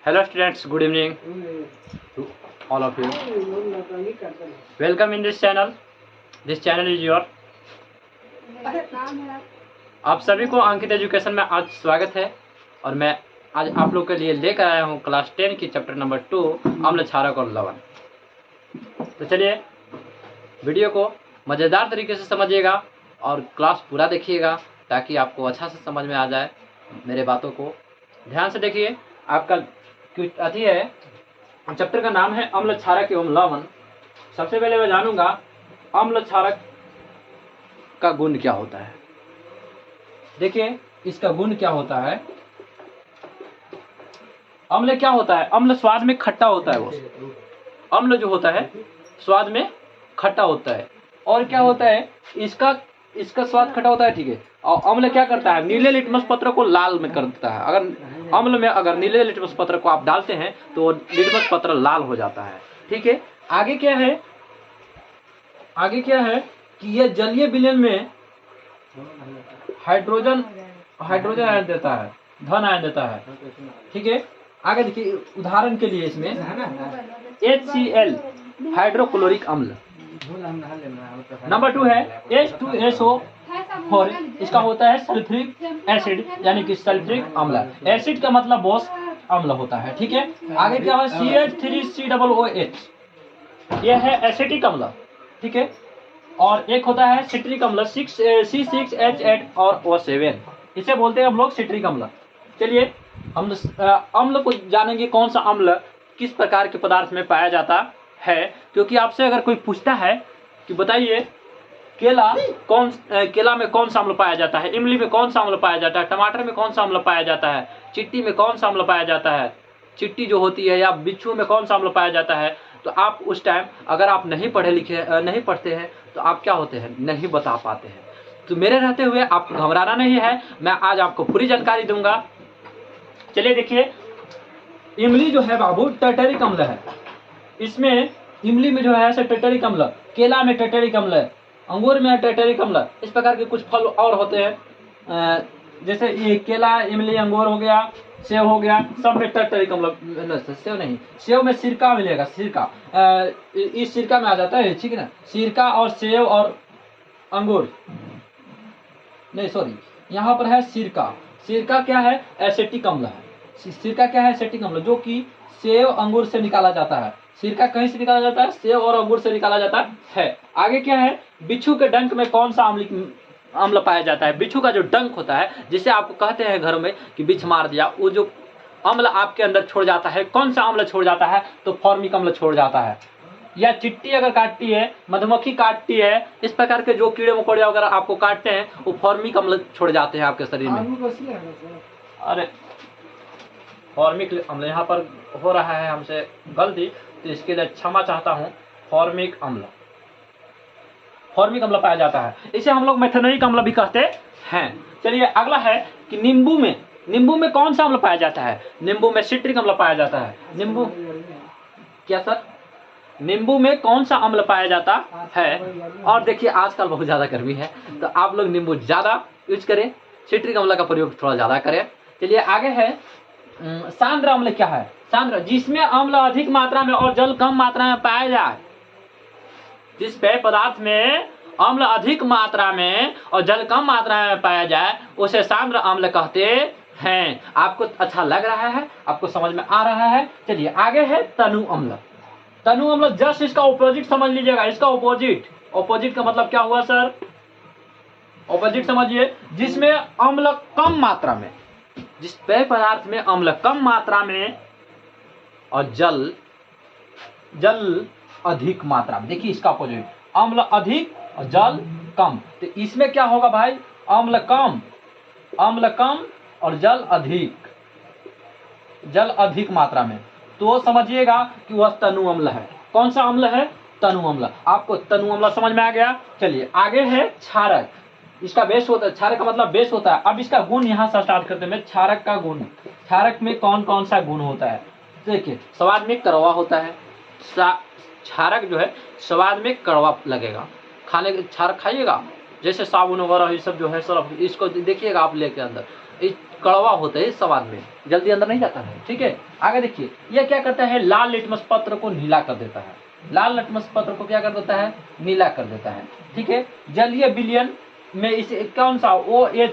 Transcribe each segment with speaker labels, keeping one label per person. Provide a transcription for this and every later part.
Speaker 1: Hello students, good evening to all of you. Welcome in this channel. This channel is your. आप सभी को अंकित education में आज स्वागत है और मैं आज आप लोग के लिए लेकर आया हूँ क्लास 10 की चैप्टर नंबर 2 अम्ल क्षारक और लवण। तो चलिए वीडियो को मज़ेदार तरीके से समझिएगा और क्लास पूरा देखिएगा ताकि आपको अच्छा से समझ में आ जाए। मेरे बातों को ध्यान से देखिए। आपका अति है, चैप्टर का नाम है अम्ल क्षारक एवं लवण। सबसे पहले मैं जानूंगा अम्ल क्षारक का गुण क्या होता है। देखिए इसका गुण क्या होता है। अम्ल क्या होता है? अम्ल स्वाद में खट्टा होता है। वो अम्ल जो होता है स्वाद में खट्टा होता है। और क्या होता है, इसका स्वाद खट्टा होता है, ठीक है। और अम्ल क्या करता है, नीले लिटमस पत्र को लाल में कर देता है। अगर अम्ल में अगर नीले लिटमस पत्र को आप डालते हैं तो लिटमस पत्र लाल हो जाता है, ठीक है। आगे क्या है कि यह जलीय विलयन में हाइड्रोजन आयन देता है, धन आयन देता है, ठीक है। आगे देखिए उदाहरण के लिए इसमें HCl हाइड्रोक्लोरिक अम्ल। नंबर 2 है H2SO4, इसका होता है सल्फ्यूरिक एसिड यानी कि सल्फ्यूरिक अम्ल। एसिड का मतलब बोस अम्ल होता है, ठीक है। आगे क्या है CH3COOH, यह है एसिटिक अम्ल, ठीक है। और एक होता है सिट्रिक अम्ल C6H8 और O7, इसे बोलते हैं हम लोग सिट्रिक अम्ल। चलिए हम अम्ल को जानेंगे, कौन सा अम्ल किस प्रकार के पदार्थ में पाया जाता है। क्योंकि आपसे अगर कोई पूछता है कि बताइए केला में कौन सा अम्ल पाया जाता है, इमली में कौन सा अम्ल पाया जाता है, टमाटर में कौन सा अम्ल पाया जाता है, चिट्टी में कौन सा अम्ल पाया जाता है, चिट्टी जो होती है या बिच्छू में कौन सा अम्ल पाया जाता है, तो आप उस टाइम अगर आप नहीं पढ़ते हैं तो आप क्या होते हैं, नहीं बता पाते हैं। तो मेरे रहते हुए आप घबराना नहीं है, मैं आज आपको पूरी जानकारी दूंगा। चलिए देखिए, इमली जो है बाबू टर्टरिक अम्ल है। इसमें इमली में जो है टर्टरिक अम्ल, केला में टर्टरिक अम्ल है, अंगूर में टर्टरिक अम्ल। इस प्रकार के कुछ फल और होते हैं, जैसे ये केला, इमली, अंगूर हो गया, सेव हो गया, सब में टर्टरिक अम्ल। सेव नहीं, सेव में सिरका मिलेगा, सिरका इस सिरका में आ जाता है, ठीक है ना। सिरका और सेव और अंगूर नहीं, सॉरी, यहाँ पर है सिरका। सिरका क्या है, एसिटिक अम्ल है। सिरका क्या है, एसिटिक अम्ल, जो कि सेव अंगूर से निकाला जाता है। सिरका कहीं से निकाला जाता है, सेव और अंगूर से निकाला जाता है। आगे क्या है, बिच्छू के डंक में कौन सा अम्ल पाया जाता है। बिच्छू का जो डंक होता है, जिसे आप कहते हैं घरों में कि बिछ मार दिया, वो जो अम्ल आपके अंदर छोड़ जाता है, कौन सा अम्ल छोड़ जाता है, तो फॉर्मिक अम्ल छोड़ जाता है। या चिट्टी अगर काटती है, मधुमक्खी काटती है, इस प्रकार के जो कीड़े मकोड़े अगर आपको काटते हैं वो फॉर्मिक अम्ल छोड़ जाते हैं आपके शरीर में। अरे फॉर्मिक अम्ल यहाँ पर हो रहा है हमसे गलती, तो इसके लिए क्षमा चाहता हूँ। फॉर्मिक अम्ल पाया जाता है, इसे हम लोग मेथेनोइक अम्ल भी कहते हैं। चलिए अगला है कि नींबू में कौन सा अम्ल पाया जाता है। नींबू में सिट्रिक अम्ल पाया जाता है। नींबू में कौन सा अम्ल पाया जाता है। और देखिए आजकल बहुत ज़्यादा गर्मी है, तो आप लोग नींबू ज़्यादा यूज करें, सिट्रिक अम्ल का प्रयोग थोड़ा ज़्यादा करें। चलिए आगे है सांद्र अम्ल। क्या है सांद्र? जिसमें अम्ल अधिक मात्रा में और जल कम मात्रा में पाया जाए। जिस पेय पदार्थ में अम्ल अधिक मात्रा में और जल कम मात्रा में पाया जाए उसे सांद्र अम्ल कहते हैं। आपको अच्छा लग रहा है, आपको समझ में आ रहा है। चलिए आगे है तनु अम्ल। जस्ट इसका ऑपोजिट समझ लीजिएगा। इसका ऑपोजिट का मतलब क्या हुआ सर? ऑपोजिट समझिए, जिसमें अम्ल कम मात्रा में, जिस पेय पदार्थ में अम्ल कम मात्रा में और जल अधिक मात्रा में। देखिए इसका ऑपोजिट, अम्ल अधिक और जल कम। तो इसमें क्या होगा भाई, अम्ल कम और जल अधिक मात्रा में, तो समझिएगा कि वह तनु अम्ल है। कौन सा अम्ल है? तनु अम्ल। आपको तनु अम्ल समझ में आ गया। चलिए आगे है क्षारक। इसका बेस होता है, क्षारक का मतलब बेस होता है। अब इसका गुण यहाँ से स्टार्ट करते हैं। क्षारक का गुण, क्षारक में कौन कौन सा गुण होता है। देखिए स्वाद में कड़वा होता है। क्षारक जो है स्वाद में कड़वा लगेगा। क्षारक खाइएगा जैसे साबुन वगैरह ये सब जो है सर्फ, इसको देखिएगा आप लेके अंदर, ये कड़वा होता है इस सामान में, जल्दी अंदर नहीं जाता है। ठीक है, आगे देखिए ये क्या करता है, लाल लिटमस पत्र को नीला कर देता है। लाल लिटमस पत्र को क्या कर देता है, नीला कर देता है। ठीक है, जलीय विलयन में इसे कौन सा OH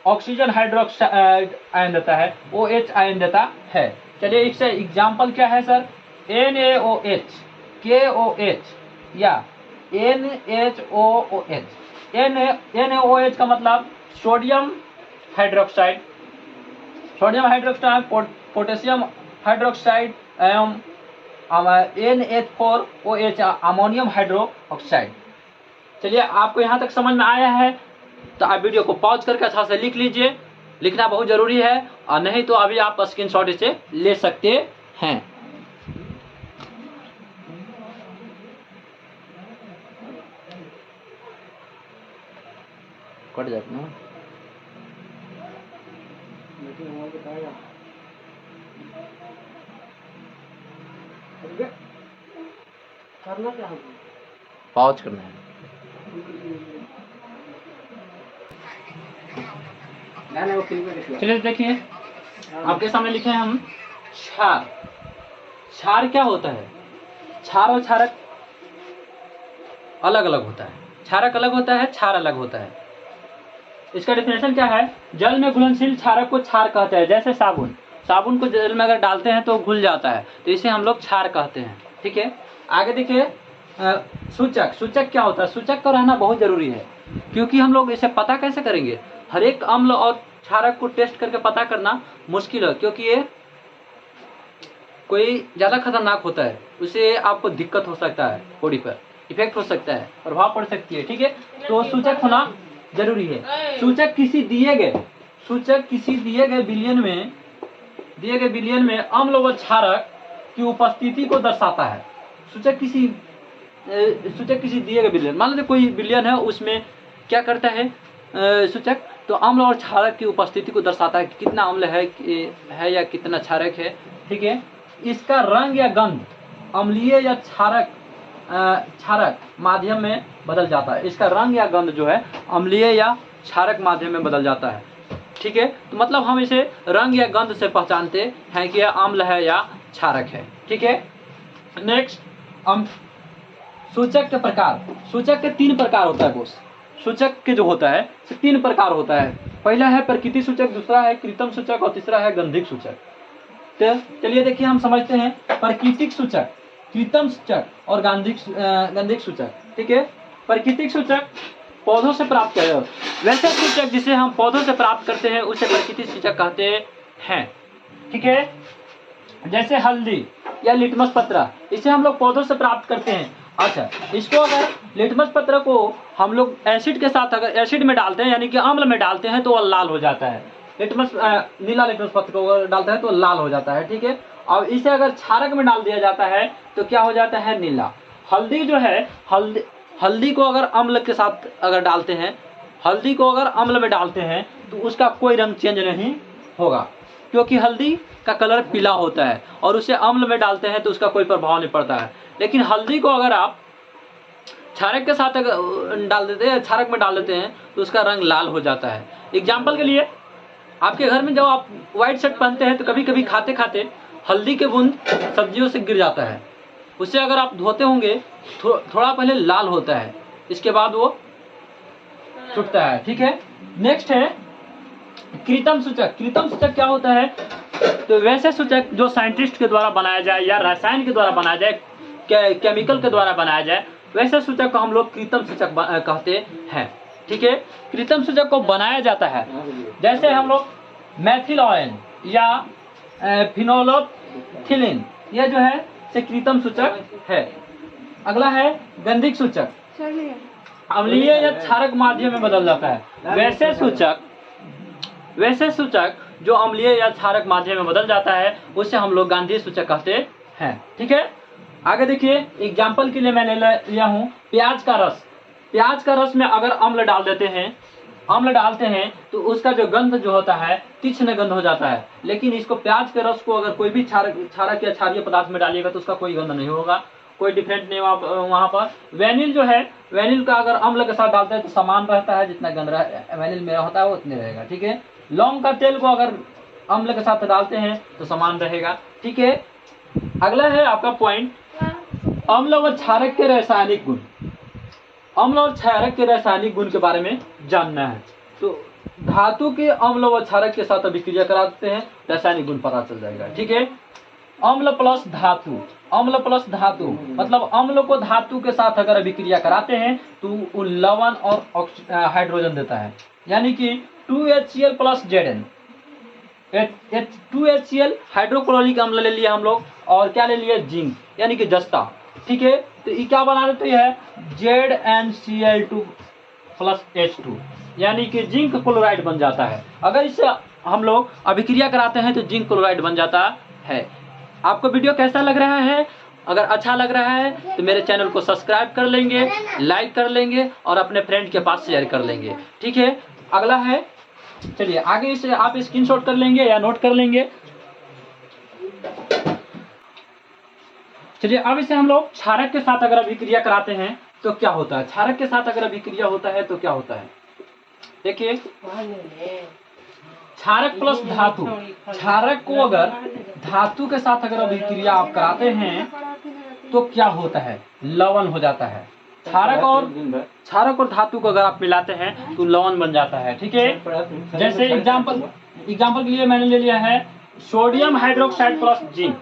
Speaker 1: ऑक्सीजन हाइड्रोक्साइड आयन देता है, OH आयन देता है। चलिए इससे एग्जाम्पल क्या है सर, NaOH, KOH या NHOOH। NaOH का मतलब sodium hydroxide, sodium hydroxide, potassium hydroxide एवं NH4OH अमोनियम हाइड्रोक्साइड। चलिए आपको यहाँ तक समझ में आया है तो आप वीडियो को पॉज करके अच्छा से लिख लीजिए, लिखना बहुत जरूरी है, और नहीं तो अभी आप स्क्रीनशॉट इसे ले सकते हैं। कट जाए ना करना क्या, पॉज करना है। चलिए देखिए आपके सामने लिखे हैं हम क्षार। क्षार क्या होता है, क्षार और क्षारक अलग अलग होता है, क्षारक अलग होता है, क्षार अलग होता है। इसका डेफिनेशन क्या है, जल में घुलनशील क्षारक को क्षार कहते हैं। जैसे साबुन, साबुन को जल में अगर डालते हैं तो घुल जाता है, तो इसे हम लोग क्षार कहते हैं। ठीक है, आगे देखिए सूचक। सूचक क्या होता है, सूचक का रहना बहुत जरूरी है, क्योंकि हम लोग इसे पता कैसे करेंगे, हर एक अम्ल और क्षारक को टेस्ट करके पता करना मुश्किल है, क्योंकि ये कोई ज़्यादा खतरनाक होता है, उससे आपको दिक्कत हो सकता है, बॉडी पर इफेक्ट हो सकता है, प्रभाव पड़ सकती है। ठीक है, तो सूचक होना जरूरी है। सूचक किसी दिए गए विलयन में अम्ल व क्षारक की उपस्थिति को दर्शाता है। सूचक किसी दिए गए विलयन, मान लीजिए कोई विलयन है, उसमें क्या करता है सूचक, तो अम्ल और क्षारक की उपस्थिति को दर्शाता है कि कितना अम्ल है या कितना क्षारक है। ठीक है, इसका रंग या गंध अम्लीय या क्षारक माध्यम में बदल जाता है। इसका रंग या गंध जो है अम्लीय या क्षारक माध्यम में बदल जाता है। ठीक है, तो मतलब हम इसे रंग या गंध से पहचानते हैं कि यह अम्ल है या क्षारक है। ठीक है, नेक्स्ट हम सूचक के प्रकार। सूचक के 3 प्रकार होता है बॉस। सूचक के जो होता है 3 प्रकार होता है। पहला है प्रकृति सूचक, दूसरा है कृत्रिम सूचक और तीसरा है गंधिक सूचक। तो चलिए देखिए हम समझते हैं प्राकृतिक सूचक, कृत्रिम सूचक और गंधिक सूचक। ठीक है, प्राकृतिक सूचक पौधों से प्राप्त किया जाता है। वैसे सूचक जिसे हम पौधों से प्राप्त करते हैं उसे प्राकृतिक सूचक कहते हैं। ठीक है, जैसे हल्दी या लिटमस पत्र, इसे हम लोग पौधों से प्राप्त करते हैं। अच्छा, इसको अगर लिटमस पत्र को हम लोग एसिड के साथ अगर एसिड में डालते हैं, यानी कि अम्ल में डालते हैं, तो वह लाल हो जाता है। नीला लिटमस पत्र को अगर डालता है तो लाल हो जाता है। ठीक है, और इसे अगर क्षारक में डाल दिया जाता है तो क्या हो जाता है, नीला। हल्दी जो है, हल्दी को अगर अम्ल के साथ अगर डालते हैं, हल्दी को अगर अम्ल में डालते हैं तो उसका कोई रंग चेंज नहीं होगा, क्योंकि हल्दी का कलर पीला होता है, और उसे अम्ल में डालते हैं तो उसका कोई प्रभाव नहीं पड़ता है। लेकिन हल्दी को अगर आप क्षारक के साथ अगर डाल देते हैं, क्षारक में डाल देते हैं, तो उसका रंग लाल हो जाता है। एग्जाम्पल के लिए, आपके घर में जब आप व्हाइट शर्ट पहनते हैं तो कभी कभी खाते खाते हल्दी के बूंद सब्जियों से गिर जाता है, उससे अगर आप धोते होंगे थोड़ा पहले लाल होता है, इसके बाद वो छूटता है। ठीक है, नेक्स्ट है कृत्रिम सूचक। कृत्रिम सूचक क्या होता है, तो वैसे सूचक जो साइंटिस्ट के द्वारा बनाया जाए या रसायन के द्वारा बनाया जाए, केमिकल के द्वारा बनाया जाए, वैसे सूचक को हम लोग कृत्रिम सूचक कहते हैं। ठीक है, कृत्रिम सूचक को बनाया जाता है, जैसे हम लोग मैथिल ऑयल या फिनोलोथिलीन, ये जो है से कृत्रिम सूचक है। अगला है गंधिक सूचक, अम्लीय या क्षारक माध्यम में बदल जाता है। वैसे सूचक जो अम्लीय या क्षारक माध्यम में बदल जाता है उसे हम लोग गंधिक सूचक कहते हैं। ठीक है, आगे देखिए एग्जाम्पल के लिए मैंने लिया हूँ प्याज का रस। प्याज का रस में अगर अम्ल डालते हैं तो उसका जो गंध जो होता है तीक्ष्ण गंध हो जाता है। लेकिन इसको प्याज के रस को अगर कोई भी क्षारक या क्षारीय पदार्थ में डालिएगा तो उसका कोई गंध नहीं होगा, कोई डिफरेंट नहीं वहाँ पर। वेनिल जो है, वेनिल का अगर अम्ल के साथ डालते हैं तो समान रहता है, जितना गंध वेनिल में होता है वो उतने रहेगा, ठीक है। लौंग का तेल को अगर अम्ल के साथ डालते हैं तो समान रहेगा, ठीक है। अगला है आपका पॉइंट, अम्ल व क्षारक के रासायनिक गुण। अम्ल और क्षारक के रासायनिक गुण के बारे में जानना है तो धातु के अम्ल व क्षारक के साथ अभिक्रिया कराते हैं, रासायनिक गुण पता चल जाएगा, ठीक है। अम्ल प्लस धातु, अम्ल प्लस धातु मतलब अम्ल को धातु के साथ अगर अभिक्रिया कराते हैं तो वो लवण और हाइड्रोजन देता है, यानी कि 2HCl plus Zn। 2HCl hydrochloric अम्ल ले लिया हम लोग, और क्या ले लिया, जिंक यानी कि जस्ता, ठीक है। तो ये क्या बना देते हैं, ZnCl2 प्लस H2 यानी कि जिंक क्लोराइड बन जाता है। अगर इससे हम लोग अभिक्रिया कराते हैं तो जिंक क्लोराइड बन जाता है। आपको वीडियो कैसा लग रहा है? अगर अच्छा लग रहा है तो मेरे चैनल को सब्सक्राइब कर लेंगे, लाइक कर लेंगे और अपने फ्रेंड के पास शेयर कर लेंगे, ठीक है। अगला है, चलिए आगे इसे आप स्क्रीनशॉट कर लेंगे या नोट कर लेंगे। चलिए अब इसे हम लोग क्षारक के साथ अगर अभिक्रिया कराते हैं तो क्या होता है, क्षारक के साथ अगर अभिक्रिया होता है तो क्या होता है। देखिए, क्षारक प्लस धातु, क्षारक को अगर धातु के साथ अगर अभिक्रिया आप कराते हैं तो क्या होता है, लवण हो जाता है। क्षारक और धातु को अगर आप मिलाते हैं तो लवण बन जाता है, ठीक है। जैसे एग्जांपल के लिए मैंने ले लिया है sodium hydroxide plus zinc,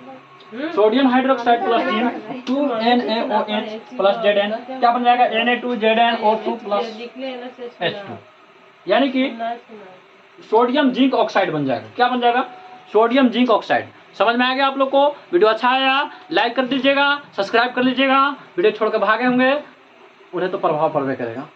Speaker 1: sodium hydroxide plus zinc 2NaOH plus Zn क्या बन जाएगा, Na2ZnO2 प्लस H2 यानी कि सोडियम जिंक ऑक्साइड बन जाएगा। क्या बन जाएगा, सोडियम जिंक ऑक्साइड। समझ में आ गया आप लोग को? वीडियो अच्छा आया लाइक कर दीजिएगा, सब्सक्राइब कर लीजिएगा। वीडियो छोड़ के भागे होंगे उन्हें तो प्रभाव पड़वे करेगा।